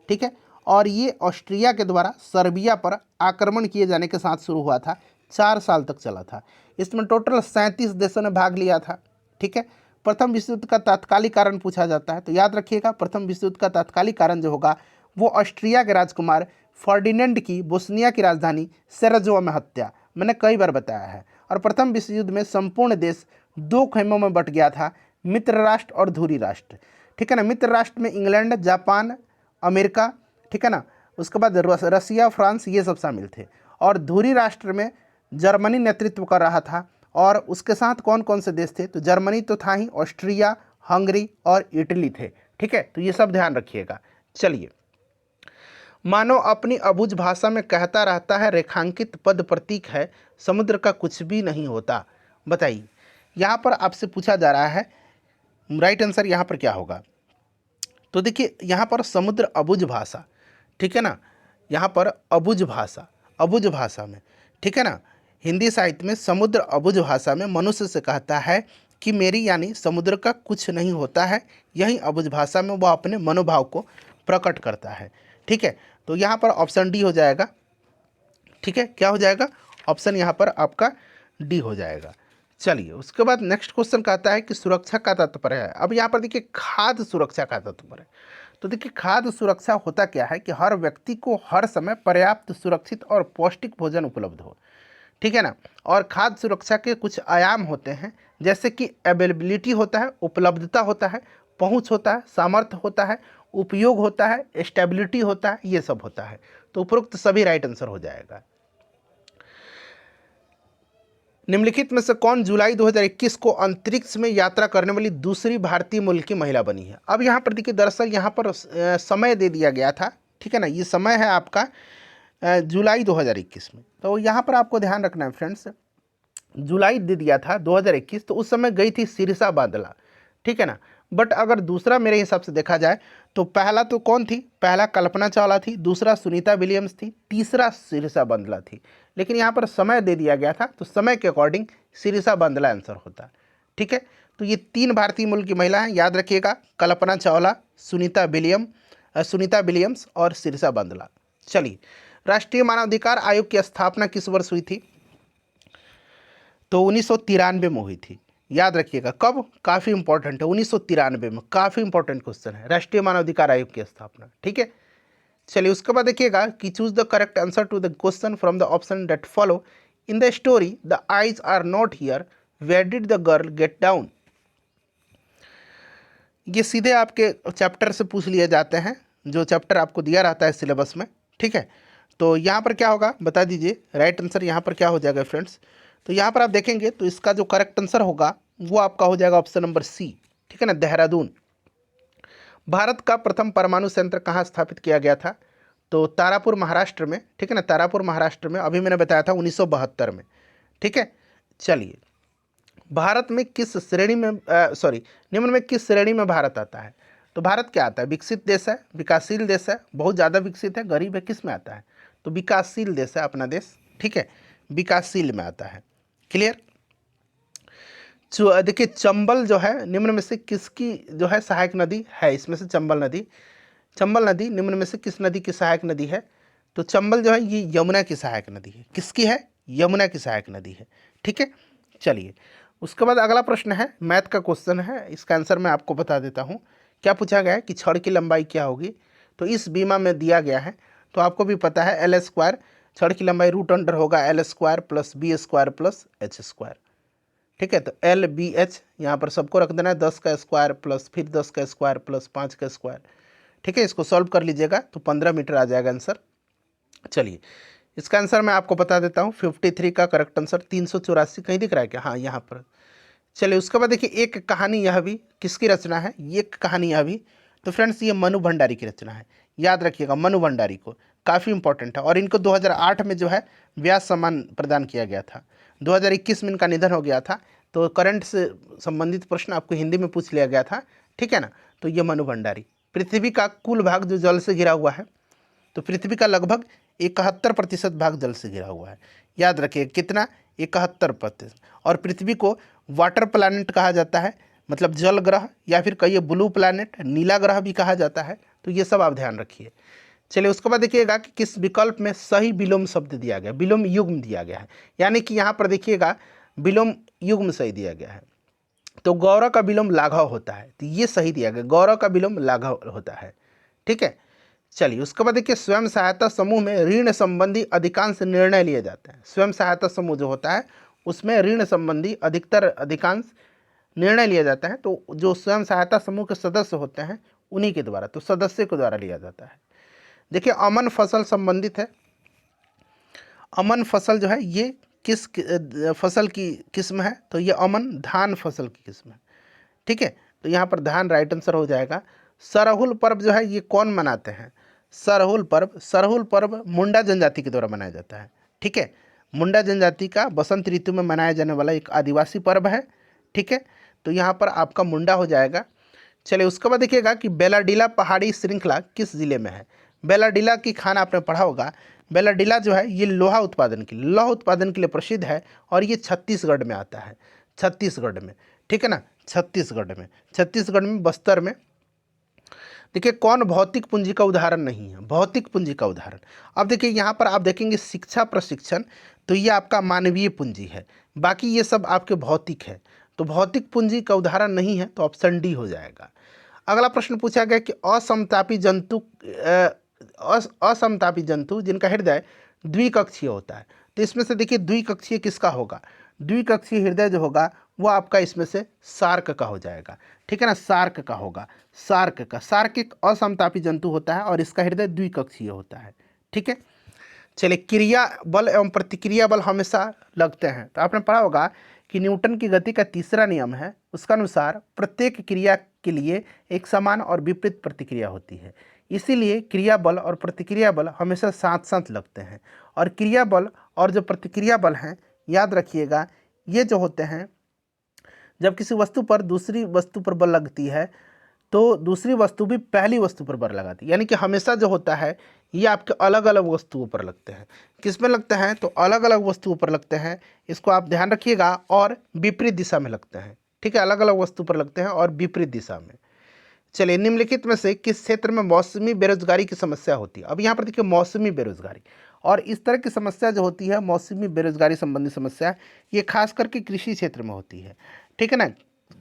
ठीक है। और ये ऑस्ट्रिया के द्वारा सर्बिया पर आक्रमण किए जाने के साथ शुरू हुआ था, 4 साल तक चला था। इसमें टोटल 37 देशों ने भाग लिया था, ठीक है। प्रथम विश्व युद्ध का तात्कालिक कारण पूछा जाता है, तो याद रखिएगा, प्रथम विश्व युद्ध का तात्कालिक कारण जो होगा वो ऑस्ट्रिया के राजकुमार फर्डिनेंड की बोस्निया की राजधानी सेराजोवा में हत्या, मैंने कई बार बताया है। और प्रथम विश्व युद्ध में संपूर्ण देश 2 खेमों में बट गया था, मित्र राष्ट्र और धुरी राष्ट्र, ठीक है ना। मित्र राष्ट्र में इंग्लैंड, जापान, अमेरिका, ठीक है ना। उसके बाद रसिया, फ्रांस, ये सब शामिल थे। और धुरी राष्ट्र में जर्मनी नेतृत्व कर रहा था। और उसके साथ कौन कौन से देश थे? तो जर्मनी तो था ही, ऑस्ट्रिया, हंगरी और इटली थे, ठीक है। तो ये सब ध्यान रखिएगा। चलिए, मानव अपनी अबुझ भाषा में कहता रहता है, रेखांकित पद प्रतीक है, समुद्र का कुछ भी नहीं होता। बताइए, यहाँ पर आपसे पूछा जा रहा है, राइट आंसर यहाँ पर क्या होगा? तो देखिए, यहाँ पर समुद्र अबुझ भाषा, ठीक है ना। यहाँ पर अबुझ भाषा, अबुझ भाषा में, ठीक है ना, हिंदी साहित्य में समुद्र अबुझ भाषा में मनुष्य से कहता है कि मेरी, यानी समुद्र का कुछ नहीं होता है। यही अबुझ भाषा में वह अपने मनोभाव को प्रकट करता है, ठीक है। तो यहाँ पर ऑप्शन डी हो जाएगा, ठीक है। क्या हो जाएगा? ऑप्शन यहाँ पर आपका डी हो जाएगा। चलिए, उसके बाद नेक्स्ट क्वेश्चन कहता है कि सुरक्षा का तात्पर्य है। अब यहाँ पर देखिए, खाद्य सुरक्षा का तात्पर्य है। तो देखिए, खाद्य सुरक्षा होता क्या है कि हर व्यक्ति को हर समय पर्याप्त, सुरक्षित और पौष्टिक भोजन उपलब्ध हो, ठीक है ना। और खाद्य सुरक्षा के कुछ आयाम होते हैं, जैसे कि अवेलेबिलिटी होता है, उपलब्धता होता है, पहुंच होता है, सामर्थ्य होता है, उपयोग होता है, स्टेबिलिटी होता है, ये सब होता है। तो उपरोक्त सभी राइट आंसर हो जाएगा। निम्नलिखित में से कौन जुलाई 2021 को अंतरिक्ष में यात्रा करने वाली दूसरी भारतीय मूल की महिला बनी है? अब यहाँ पर देखिए, दरअसल यहाँ पर समय दे दिया गया था, ठीक है ना। ये समय है आपका जुलाई 2021 में। तो यहाँ पर आपको ध्यान रखना है फ्रेंड्स, जुलाई दे दिया था 2021, तो उस समय गई थी सिरसा बांदला, ठीक है ना। बट अगर दूसरा मेरे हिसाब से देखा जाए तो पहला तो कौन थी? पहला कल्पना चावला थी, दूसरा सुनीता विलियम्स थी, तीसरा सिरसा बांदला थी। लेकिन यहाँ पर समय दे दिया गया था, तो समय के अकॉर्डिंग सिरसा बांदला आंसर होता, ठीक है। तो ये 3 भारतीय मूल की महिला हैं, याद रखिएगा, कल्पना चावला, सुनीता विलियम्स और सिरसा बांदला। चलिए, राष्ट्रीय मानवाधिकार आयोग की स्थापना किस वर्ष हुई थी? तो 1993 में हुई थी। याद रखिएगा। कब? काफ़ी इंपॉर्टेंट है, 1993 में, काफ़ी इंपॉर्टेंट क्वेश्चन है, राष्ट्रीय मानवाधिकार आयोग की स्थापना। ठीक है, चलिए उसके बाद देखिएगा कि choose the correct answer to the question from the option that follow. In the story the eyes are not here, where did the girl get down. ये सीधे आपके चैप्टर से पूछ लिए जाते हैं, जो चैप्टर आपको दिया रहता है सिलेबस में। ठीक है, तो यहाँ पर क्या होगा बता दीजिए, राइट आंसर यहाँ पर क्या हो जाएगा फ्रेंड्स। तो यहाँ पर आप देखेंगे तो इसका जो करेक्ट आंसर होगा वो आपका हो जाएगा ऑप्शन नंबर सी। ठीक है ना, देहरादून। भारत का प्रथम परमाणु संयंत्र कहाँ स्थापित किया गया था? तो तारापुर महाराष्ट्र में। ठीक है ना, तारापुर महाराष्ट्र में, अभी मैंने बताया था 1972 में। ठीक है, चलिए भारत में किस श्रेणी में निम्न में किस श्रेणी में भारत आता है? तो भारत क्या आता है? विकसित देश है, विकासशील देश है, बहुत ज़्यादा विकसित है, गरीब है, किस में आता है? तो विकासशील देश है अपना देश। ठीक है, विकासशील में आता है। क्लियर? देखिए चंबल जो है निम्न में से किसकी जो है सहायक नदी है? इसमें से चंबल नदी निम्न में से किस नदी की सहायक नदी है? तो चंबल जो है ये यमुना की सहायक नदी है। किसकी है? यमुना की सहायक नदी है। ठीक है, चलिए उसके बाद अगला प्रश्न है, मैथ का क्वेश्चन है, इसका आंसर मैं आपको बता देता हूँ। क्या पूछा गया है कि छड़ की लंबाई क्या होगी? तो इस बीमा में दिया गया है, तो आपको भी पता है L स्क्वायर, छड़ की लंबाई रूट अंडर होगा L square plus B square plus H square. ठीक है, तो L B H यहाँ पर सबको रख देना है, 10 का स्क्वायर प्लस फिर 10 का स्क्वायर प्लस 5 का स्क्वायर। ठीक है, इसको सॉल्व कर लीजिएगा तो 15 मीटर आ जाएगा आंसर। चलिए इसका आंसर मैं आपको बता देता हूँ, 53 का करेक्ट आंसर। 384 कहीं दिख रहा है क्या? हाँ, यहाँ पर। चलिए उसके बाद देखिए एक कहानी यह भी किसकी रचना है? ये कहानी यह भी, तो फ्रेंड्स ये मनु भंडारी की रचना है। याद रखिएगा मनु भंडारी को, काफ़ी इंपॉर्टेंट है। और इनको 2008 में जो है व्यास सम्मान प्रदान किया गया था। 2021 में इनका निधन हो गया था। तो करंट से संबंधित प्रश्न आपको हिंदी में पूछ लिया गया था। ठीक है ना, तो ये मनु भंडारी। पृथ्वी का कुल भाग जो जल से घिरा हुआ है, तो पृथ्वी का लगभग 71% भाग जल से घिरा हुआ है। याद रखिए कितना? 71%। और पृथ्वी को वाटर प्लैनेट कहा जाता है, मतलब जल ग्रह, या फिर कहिए ब्लू प्लैनेट, नीला ग्रह भी कहा जाता है। तो ये सब आप ध्यान रखिए। चलिए उसके बाद देखिएगा कि किस विकल्प में सही विलोम शब्द दिया गया, विलोम युग्म दिया गया है। यानी कि यहाँ पर देखिएगा विलोम युग्म सही दिया गया है। तो गौरव का विलोम लाघव होता है, तो ये सही दिया गया, गौरव का विलोम लाघव होता है। ठीक है, चलिए उसके बाद देखिए स्वयं सहायता समूह में ऋण संबंधी अधिकांश निर्णय लिए जाते हैं। स्वयं सहायता समूह जो होता है उसमें ऋण संबंधी अधिकांश निर्णय लिया जाता है। तो जो स्वयं सहायता समूह के सदस्य होते हैं उन्हीं के द्वारा, तो सदस्य के द्वारा लिया जाता है। देखिए अमन फसल संबंधित है। अमन फसल जो है ये किस फसल की किस्म है? तो ये अमन धान फसल की किस्म है। ठीक है, तो यहाँ पर धान राइट आंसर हो जाएगा। सरहुल पर्व जो है ये कौन मनाते हैं? सरहुल पर्व मुंडा जनजाति के द्वारा मनाया जाता है। ठीक है, मुंडा जनजाति का बसंत ऋतु में मनाया जाने वाला एक आदिवासी पर्व है। ठीक है, तो यहाँ पर आपका मुंडा हो जाएगा। चलिए उसके बाद देखिएगा कि बेलाडीला पहाड़ी श्रृंखला किस जिले में है? बेलाडीला की खान आपने पढ़ा होगा। बेलाडीला जो है ये लौह उत्पादन के लिए प्रसिद्ध है, और ये छत्तीसगढ़ में आता है, छत्तीसगढ़ में। ठीक है ना, छत्तीसगढ़ में बस्तर में। देखिए कौन भौतिक पूंजी का उदाहरण नहीं है? भौतिक पूंजी का उदाहरण, अब देखिए यहाँ पर आप देखेंगे शिक्षा प्रशिक्षण, तो ये आपका मानवीय पूंजी है, बाकी ये सब आपके भौतिक है। तो भौतिक पूंजी का उदाहरण नहीं है, तो ऑप्शन डी हो जाएगा। अगला प्रश्न पूछा गया कि असमतापी जंतु जिनका हृदय द्विकक्षीय होता है, तो इसमें से देखिए द्विकक्षीय किसका होगा? द्विकक्षीय हृदय जो होगा वो आपका इसमें से शार्क का हो जाएगा। ठीक है ना, शार्क का होगा, शार्क एक असमतापी जंतु होता है और इसका हृदय द्विकक्षीय होता है। ठीक है, चलिए क्रिया बल एवं प्रतिक्रिया बल हमेशा लगते हैं। तो आपने पढ़ा होगा कि न्यूटन की गति का तीसरा नियम है, उसका अनुसार प्रत्येक क्रिया के लिए एक समान और विपरीत प्रतिक्रिया होती है। इसीलिए क्रिया बल और प्रतिक्रिया बल हमेशा साथ साथ लगते हैं। और क्रिया बल और जो प्रतिक्रिया बल हैं, याद रखिएगा ये जो होते हैं, जब किसी वस्तु पर दूसरी वस्तु पर बल लगती है तो दूसरी वस्तु भी पहली वस्तु पर बल लगाती है। यानी कि हमेशा जो होता है ये आपके अलग अलग वस्तुओं पर लगते हैं। किस में लगते हैं? तो अलग अलग वस्तुओं पर लगते हैं, इसको आप ध्यान रखिएगा। और विपरीत दिशा में लगते हैं। ठीक है, अलग अलग वस्तु पर लगते हैं और विपरीत दिशा में। चलिए निम्नलिखित में से किस क्षेत्र में मौसमी बेरोजगारी की समस्या होती है? अब यहाँ पर देखिए मौसमी बेरोजगारी, और इस तरह की समस्या जो होती है मौसमी बेरोजगारी संबंधी समस्या, ये खास करके कृषि क्षेत्र में होती है। ठीक है ना,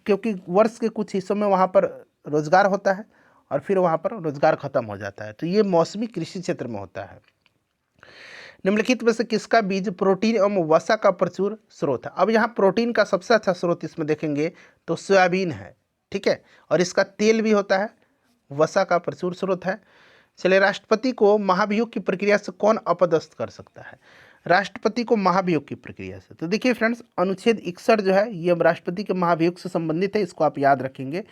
क्योंकि वर्ष के कुछ हिस्सों में वहाँ पर रोजगार होता है और फिर वहाँ पर रोजगार खत्म हो जाता है, तो ये मौसमी कृषि क्षेत्र में होता है। निम्नलिखित में से किसका बीज प्रोटीन एवं वसा का प्रचुर स्रोत है? अब यहाँ प्रोटीन का सबसे अच्छा स्रोत इसमें देखेंगे तो सोयाबीन है, ठीक है, और इसका तेल भी होता है, वसा का प्रचुर स्रोत है। चलिए, राष्ट्रपति को महाभियोग की प्रक्रिया से कौन अपदस्थ कर सकता है? राष्ट्रपति को महाभियोग की प्रक्रिया से, तो देखिए फ्रेंड्स, अनुच्छेद 61 जो है ये राष्ट्रपति के महाभियोग से संबंधित है, इसको आप याद रखेंगे।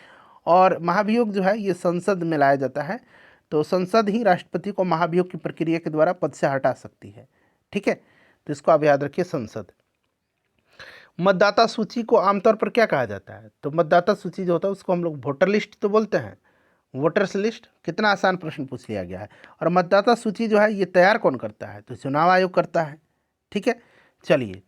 और महाभियोग जो है ये संसद में लाया जाता है, तो संसद ही राष्ट्रपति को महाभियोग की प्रक्रिया के द्वारा पद से हटा सकती है, ठीक है, तो इसको आप याद रखिए, संसद। मतदाता सूची को आमतौर पर क्या कहा जाता है? तो मतदाता सूची जो होता है उसको हम लोग वोटर लिस्ट तो बोलते हैं, वोटर्स लिस्ट। कितना आसान प्रश्न पूछ लिया गया है। और मतदाता सूची जो है ये तैयार कौन करता है? तो चुनाव आयोग करता है, ठीक है। चलिए,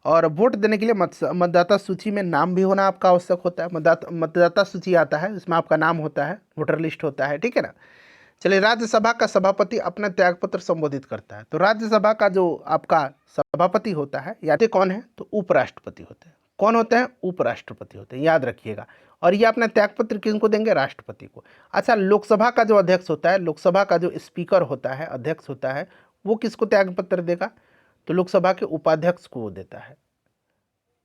और वोट देने के लिए मतदाता सूची में नाम भी होना आपका आवश्यक होता है। मतदाता सूची आता है, इसमें आपका नाम होता है, वोटर लिस्ट होता है, ठीक है ना। चलिए, राज्यसभा का सभापति अपना त्यागपत्र संबोधित करता है, तो राज्यसभा का जो आपका सभापति होता है या तो कौन है? तो उपराष्ट्रपति होते हैं। कौन होते हैं? उपराष्ट्रपति होते हैं, याद रखिएगा। और ये अपना त्यागपत्र किसको देंगे? राष्ट्रपति को। अच्छा, लोकसभा का जो अध्यक्ष होता है, लोकसभा का जो स्पीकर होता है, अध्यक्ष होता है, वो किसको त्यागपत्र देगा? तो लोकसभा के उपाध्यक्ष को वो देता है,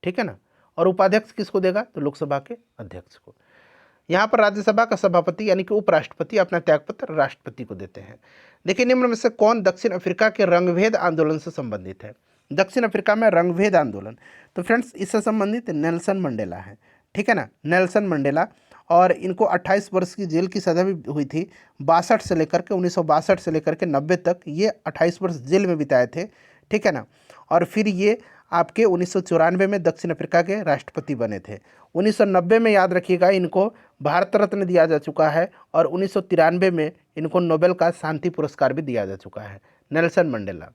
ठीक है ना। और उपाध्यक्ष किसको देगा? तो लोकसभा के अध्यक्ष को। यहाँ पर राज्यसभा का सभापति यानी कि उपराष्ट्रपति अपना त्यागपत्र राष्ट्रपति को देते हैं। देखिए, निम्न में से कौन दक्षिण अफ्रीका के रंगभेद आंदोलन से संबंधित है? दक्षिण अफ्रीका में रंगभेद आंदोलन, तो फ्रेंड्स इससे संबंधित नेल्सन मंडेला है, ठीक है ना, नेल्सन मंडेला। और इनको 28 वर्ष की जेल की सज़ा भी हुई थी। 62 से लेकर के 1962 से लेकर के 90 तक ये 28 वर्ष जेल में बिताए थे, ठीक है ना। और फिर ये आपके 1994 में दक्षिण अफ्रीका के राष्ट्रपति बने थे। 1990 में याद रखिएगा इनको भारत रत्न दिया जा चुका है, और 1993 में इनको नोबेल का शांति पुरस्कार भी दिया जा चुका है, नेल्सन मंडेला।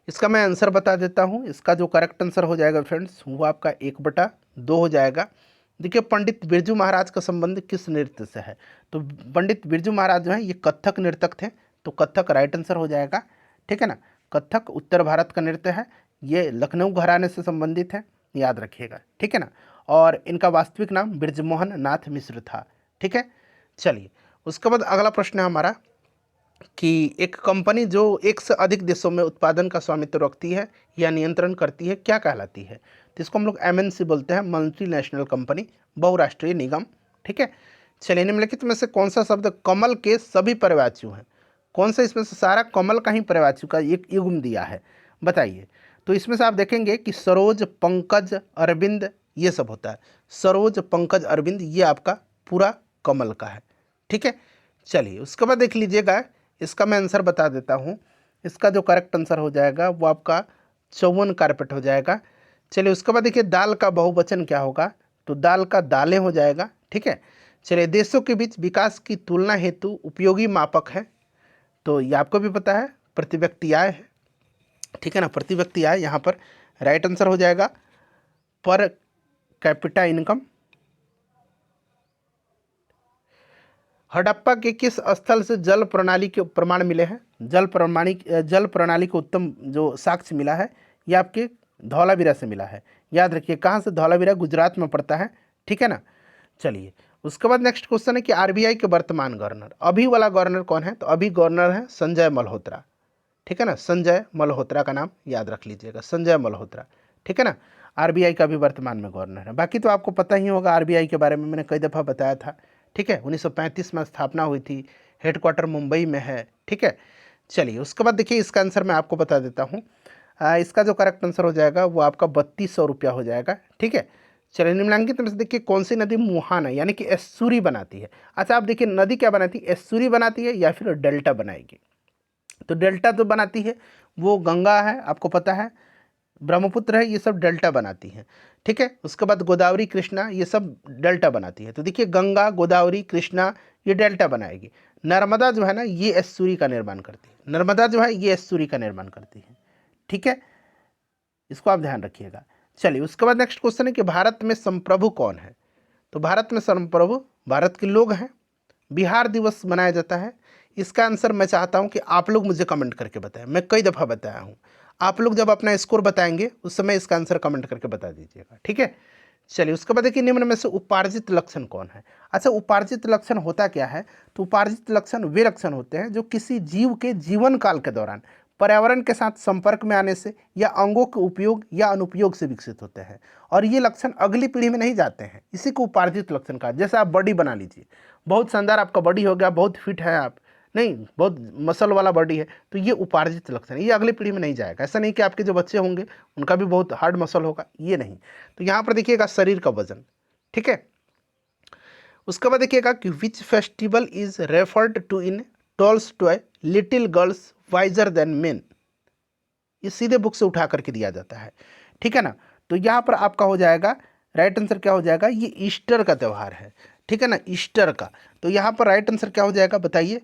इसका मैं आंसर बता देता हूँ। इसका जो करेक्ट आंसर हो जाएगा फ्रेंड्स वो आपका 1/2 हो जाएगा। देखिए, पंडित बिरजू महाराज का संबंध किस नृत्य से है? तो पंडित बिरजू महाराज जो है ये कथक नर्तक थे, तो कथक राइट आंसर हो जाएगा, ठीक है ना। कथक उत्तर भारत का नृत्य है, ये लखनऊ घराने से संबंधित है, याद रखिएगा, ठीक है ना। और इनका वास्तविक नाम बृजमोहन नाथ मिश्र था, ठीक है। चलिए, उसके बाद अगला प्रश्न है हमारा कि एक कंपनी जो एक से अधिक देशों में उत्पादन का स्वामित्व रखती है या नियंत्रण करती है क्या कहलाती है? तो इसको हम लोग MNC बोलते हैं, मल्टी नेशनल कंपनी, बहुराष्ट्रीय निगम, ठीक है। चलिए, निम्नलिखित में से कौन सा शब्द कमल के सभी पर्यायवाची हैं? कौन सा इसमें से सारा कमल का ही पर्यायवाची का एक युग्म दिया है, बताइए। तो इसमें से आप देखेंगे कि सरोज, पंकज, अरविंद ये सब होता है। सरोज, पंकज, अरविंद ये आपका पूरा कमल का है, ठीक है। चलिए, उसके बाद देख लीजिएगा, इसका मैं आंसर बता देता हूँ। इसका जो करेक्ट आंसर हो जाएगा वो आपका चौवन कारपेट हो जाएगा। चलिए, उसके बाद देखिए दाल का बहुवचन क्या होगा? तो दाल का दालें हो जाएगा, ठीक है। चलिए, देशों के बीच विकास की तुलना हेतु उपयोगी मापक है, तो ये आपको भी पता है, प्रति व्यक्ति आय है, ठीक है ना। प्रति व्यक्ति आय यहाँ पर राइट आंसर हो जाएगा। Per capita income. हड़प्पा के किस स्थल से जल प्रणाली के प्रमाण मिले हैं? जल प्रणाली को उत्तम जो साक्ष्य मिला है ये आपके धौलावीरा से मिला है, याद रखिए। कहाँ से? धौलावीरा गुजरात में पड़ता है, ठीक है ना। चलिए, उसके बाद नेक्स्ट क्वेश्चन है कि RBI के वर्तमान गवर्नर, अभी वाला गवर्नर कौन है? तो अभी गवर्नर है संजय मल्होत्रा, ठीक है ना। संजय मल्होत्रा का नाम याद रख लीजिएगा, संजय मल्होत्रा, ठीक है ना। RBI का भी वर्तमान में गवर्नर है। बाकी तो आपको पता ही होगा RBI के बारे में, मैंने कई दफ़ा बताया था, ठीक है। 1935 में स्थापना हुई थी, हेडक्वार्टर मुंबई में है, ठीक है। चलिए, उसके बाद देखिए इसका आंसर मैं आपको बता देता हूँ। इसका जो करेक्ट आंसर हो जाएगा वो आपका 3200 रुपया हो जाएगा, ठीक है। चलिए, निम्नलिखित में से देखिए कौन सी नदी मुहाना यानी कि एस्चुरी बनाती है? अच्छा, आप देखिए नदी क्या बनाती है, एस्चुरी बनाती है या फिर डेल्टा बनाएगी? तो डेल्टा तो बनाती है, वो गंगा है, आपको पता है, ब्रह्मपुत्र है, ये सब डेल्टा बनाती हैं, ठीक है। उसके बाद गोदावरी, कृष्णा ये सब डेल्टा बनाती है। तो देखिए गंगा, गोदावरी, कृष्णा ये डेल्टा बनाएगी। नर्मदा जो है ना ये एस्चुरी का निर्माण करती है, नर्मदा जो है ये एस्चुरी का निर्माण करती है, ठीक है। इसको आप ध्यान रखिएगा। चलिए, उसके बाद नेक्स्ट क्वेश्चन है कि भारत में संप्रभु कौन है? तो भारत में संप्रभु भारत के लोग हैं। बिहार दिवस मनाया जाता है। इसका आंसर मैं चाहता हूं कि आप लोग मुझे कमेंट करके बताएं। मैं कई दफ़ा बताया हूं, आप लोग जब अपना स्कोर बताएंगे उस समय इसका आंसर कमेंट करके बता दीजिएगा, ठीक है। चलिए उसके बाद देखिए निम्न में से उपार्जित लक्षण कौन है। अच्छा, उपार्जित लक्षण होता क्या है, तो उपार्जित लक्षण वे लक्षण होते हैं जो किसी जीव के जीवन काल के दौरान पर्यावरण के साथ संपर्क में आने से या अंगों के उपयोग या अनुपयोग से विकसित होते हैं, और ये लक्षण अगली पीढ़ी में नहीं जाते हैं, इसी को उपार्जित लक्षण कहा। जैसे आप बॉडी बना लीजिए, बहुत शानदार आपका बॉडी हो गया, बहुत फिट है आप, नहीं बहुत मसल वाला बॉडी है, तो ये उपार्जित लक्षण है, ये अगली पीढ़ी में नहीं जाएगा। ऐसा नहीं कि आपके जो बच्चे होंगे उनका भी बहुत हार्ड मसल होगा, ये नहीं। तो यहाँ पर देखिएगा शरीर का वजन, ठीक है। उसके बाद देखिएगा कि which festival is referred to in Tolstoy little girls wiser than men, ये सीधे बुक से उठा करके दिया जाता है, ठीक है ना। तो यहाँ पर आपका हो जाएगा राइट आंसर क्या हो जाएगा, ये ईस्टर का त्यौहार है, ठीक है ना, ईस्टर का। तो यहाँ पर राइट आंसर क्या हो जाएगा बताइए,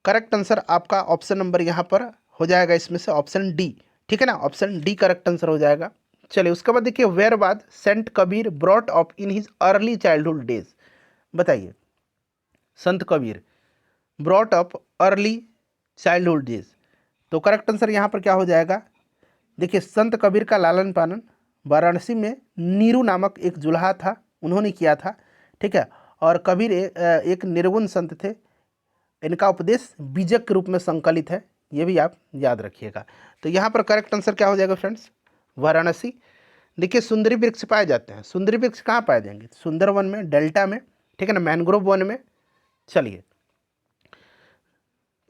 करेक्ट आंसर आपका ऑप्शन नंबर यहाँ पर हो जाएगा इसमें से ऑप्शन डी, ठीक है ना, ऑप्शन डी करेक्ट आंसर हो जाएगा। चलिए उसके बाद देखिए वेयर बाद saint Kabir brought up in his early childhood days, बताइए Sant Kabir brought up early childhood days, तो करेक्ट आंसर यहाँ पर क्या हो जाएगा, देखिए संत कबीर का लालन पालन वाराणसी में नीरू नामक एक जुल्हा था, उन्होंने किया था, ठीक है। और कबीर एक निर्गुण संत थे, इनका उपदेश बीजक के रूप में संकलित है, ये भी आप याद रखिएगा। तो यहाँ पर करेक्ट आंसर क्या हो जाएगा फ्रेंड्स, वाराणसी। देखिए सुंदरी वृक्ष पाए जाते हैं, सुंदरी वृक्ष कहाँ पाए जाएंगे, सुंदरवन में, डेल्टा में, ठीक है ना, मैनग्रोव वन में।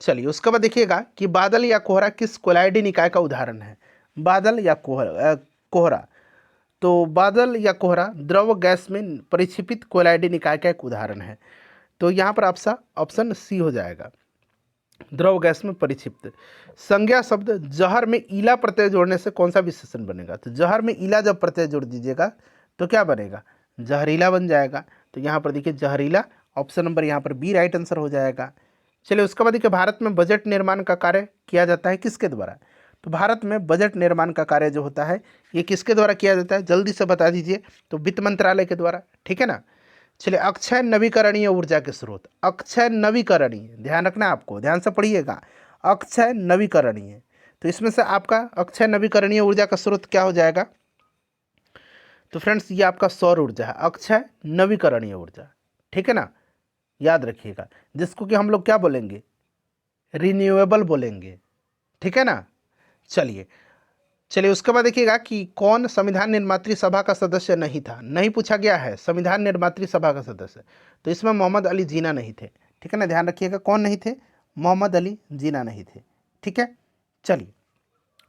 चलिए उसके बाद देखिएगा कि बादल या कोहरा किस कोलाइडी निकाय का उदाहरण है। बादल या कोहरा, तो बादल या कोहरा द्रव गैस में परिक्षेपित कोलाइडी निकाय का एक उदाहरण है, तो यहाँ पर आपका ऑप्शन सी हो जाएगा, द्रव गैस में परिक्षिप्त। संज्ञा शब्द जहर में ईला प्रत्यय जोड़ने से कौन सा विशेषण बनेगा, तो जहर में ईला जब प्रत्यय जोड़ दीजिएगा तो क्या बनेगा, जहरीला बन जाएगा। तो यहाँ पर देखिए जहरीला, ऑप्शन नंबर यहाँ पर बी राइट आंसर हो जाएगा। चलिए उसके बाद देखिए भारत में बजट निर्माण का कार्य किया जाता है किसके द्वारा, तो भारत में बजट निर्माण का कार्य जो होता है ये किसके द्वारा किया जाता है, जल्दी से बता दीजिए, तो वित्त मंत्रालय के द्वारा, ठीक है ना। चलिए अक्षय नवीकरणीय ऊर्जा के स्रोत, अक्षय नवीकरणीय, ध्यान रखना आपको, ध्यान से पढ़िएगा, अक्षय नवीकरणीय, तो इसमें से आपका अक्षय नवीकरणीय ऊर्जा का स्रोत क्या हो जाएगा, तो फ्रेंड्स ये आपका सौर ऊर्जा है, अक्षय नवीकरणीय ऊर्जा, ठीक है ना, याद रखिएगा, जिसको कि हम लोग क्या बोलेंगे, रिन्यूएबल बोलेंगे, ठीक है ना। चलिए उसके बाद देखिएगा कि कौन संविधान निर्मात्री सभा का सदस्य नहीं था, नहीं पूछा गया है संविधान निर्मात्री सभा का सदस्य, तो इसमें मोहम्मद अली जिन्ना नहीं थे, ठीक है ना, ध्यान रखिएगा कौन नहीं थे, मोहम्मद अली जिन्ना नहीं थे, ठीक है। चलिए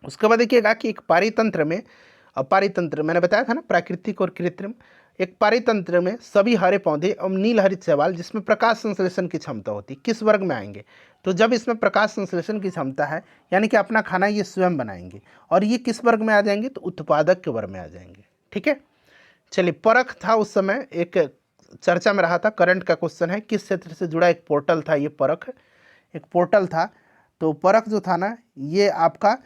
उसके बाद देखिएगा कि एक पारितंत्र में, पारितंत्र मैंने बताया था ना प्राकृतिक और कृत्रिम, एक पारितंत्र में सभी हरे पौधे एवं नील हरित शैवाल जिसमें प्रकाश संश्लेषण की क्षमता होती है किस वर्ग में आएंगे, तो जब इसमें प्रकाश संश्लेषण की क्षमता है यानी कि अपना खाना ये स्वयं बनाएंगे, और ये किस वर्ग में आ जाएंगे, तो उत्पादक के वर्ग में आ जाएंगे, ठीक है। चलिए परख था उस समय एक चर्चा में रहा था, करंट का क्वेश्चन है, किस क्षेत्र से जुड़ा एक पोर्टल था, ये परख एक पोर्टल था, तो परख जो था ना ये आपका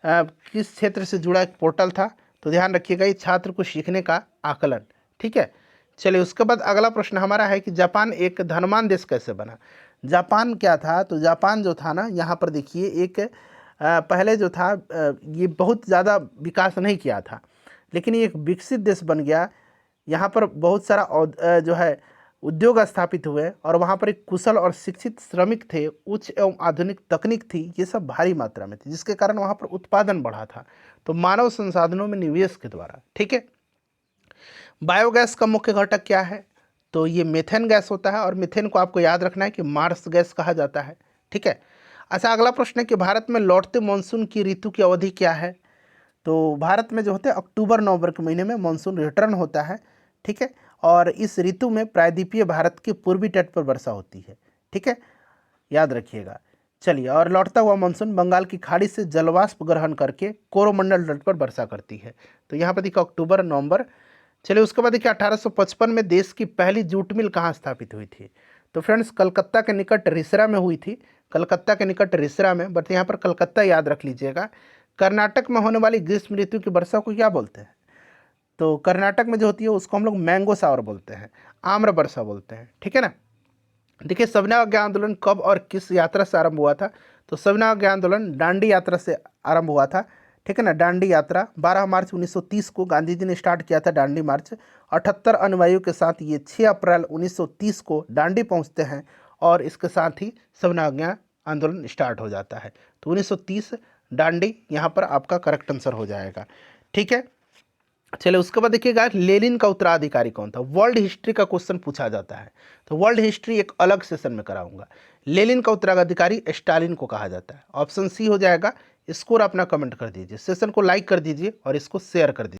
किस क्षेत्र से जुड़ा एक पोर्टल था, तो ध्यान रखिएगा ये छात्र को सीखने का आकलन, ठीक है। चलिए उसके बाद अगला प्रश्न हमारा है कि जापान एक धनवान देश कैसे बना। जापान क्या था, तो जापान जो था ना यहाँ पर देखिए एक पहले जो था ये बहुत ज़्यादा विकास नहीं किया था, लेकिन ये एक विकसित देश बन गया। यहाँ पर बहुत सारा जो है उद्योग स्थापित हुए, और वहाँ पर एक कुशल और शिक्षित श्रमिक थे, उच्च एवं आधुनिक तकनीक थी, ये सब भारी मात्रा में थी, जिसके कारण वहाँ पर उत्पादन बढ़ा था, तो मानव संसाधनों में निवेश के द्वारा, ठीक है। बायोगैस का मुख्य घटक क्या है, तो ये मीथेन गैस होता है, और मीथेन को आपको याद रखना है कि मार्स गैस कहा जाता है, ठीक है। अच्छा अगला प्रश्न है कि भारत में लौटते मानसून की ऋतु की अवधि क्या है, तो भारत में जो होते हैं अक्टूबर नवंबर के महीने में मानसून रिटर्न होता है, ठीक है, और इस ऋतु में प्रायद्वीपीय भारत के पूर्वी तट पर वर्षा होती है, ठीक है, याद रखिएगा। चलिए और लौटता हुआ मानसून बंगाल की खाड़ी से जलवाष्प ग्रहण करके कोरोमंडल तट पर वर्षा करती है, तो यहाँ पर देखिए अक्टूबर नवंबर। चलिए उसके बाद देखिए 1855 में देश की पहली जूट मिल कहाँ स्थापित हुई थी, तो फ्रेंड्स कलकत्ता के निकट रिसरा में हुई थी, कलकत्ता के निकट रिसरा में, बट यहाँ पर कलकत्ता याद रख लीजिएगा। कर्नाटक में होने वाली ग्रीष्म ऋतु की वर्षा को क्या बोलते हैं, तो कर्नाटक में जो होती है उसको हम लोग मैंगो शावर बोलते हैं, आम्र वर्षा बोलते हैं, ठीक है ना। देखिए सविनय अवज्ञा आंदोलन कब और किस यात्रा से आरंभ हुआ था, तो सविनय अवज्ञा आंदोलन दांडी यात्रा से आरंभ हुआ था, ठीक है ना। दांडी यात्रा 12 मार्च 1930 को गांधी जी ने स्टार्ट किया था दांडी मार्च। 78 अनुयायियों के साथ ये 6 अप्रैल 1930 को दांडी पहुंचते हैं और इसके साथ ही सवनाज्ञा आंदोलन स्टार्ट हो जाता है। तो 1930 दांडी यहाँ पर आपका करेक्ट आंसर हो जाएगा। ठीक है, चलिए उसके बाद देखिएगा लेनिन का उत्तराधिकारी कौन था। वर्ल्ड हिस्ट्री का क्वेश्चन पूछा जाता है, तो वर्ल्ड हिस्ट्री एक अलग सेशन में कराऊंगा। लेनिन का उत्तराधिकारी स्टालिन को कहा जाता है। ऑप्शन सी हो जाएगा। स्कोर अपना कमेंट कर दीजिए, सेशन को लाइक कर दीजिए और इसको शेयर कर दीजिए।